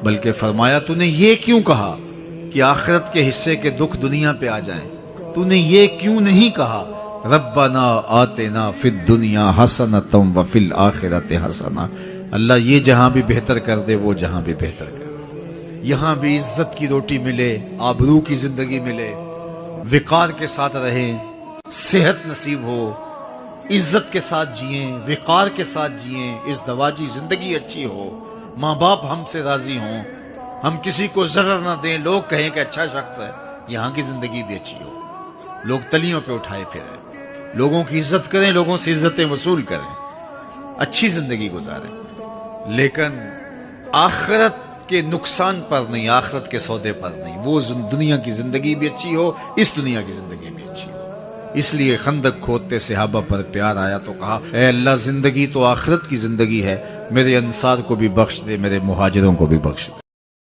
بلکہ فرمایا تو نے یہ کیوں کہا کہ آخرت کے حصے کے دکھ دنیا پہ آ جائیں؟ تو نے یہ کیوں نہیں کہا ربنا آتنا فی الدنیا حسنۃ وفی الآخرۃ حسنہ؟ اللہ یہ جہاں بھی بہتر کر دے، وہ جہاں بھی بہتر کر دے، یہاں بھی عزت کی روٹی ملے، آبرو کی زندگی ملے، وقار کے ساتھ رہیں، صحت نصیب ہو، عزت کے ساتھ جئیں، وقار کے ساتھ جئیں، ازدواجی زندگی اچھی ہو، ماں باپ ہم سے راضی ہوں، ہم کسی کو ضرر نہ دیں، لوگ کہیں کہ اچھا شخص ہے، یہاں کی زندگی بھی اچھی ہو، لوگ تلیوں پہ اٹھائے پھریں، لوگوں کی عزت کریں، لوگوں سے عزتیں وصول کریں، اچھی زندگی گزاریں، لیکن آخرت کے نقصان پر نہیں، آخرت کے سودے پر نہیں، وہ دنیا کی زندگی بھی اچھی ہو، اس دنیا کی زندگی بھی اچھی ہو۔ اس لیے خندق کھودتے صحابہ پر پیار آیا تو کہا اے اللہ زندگی تو آخرت کی زندگی ہے، میرے انصار کو بھی بخش دے، میرے مہاجروں کو بھی بخش دے۔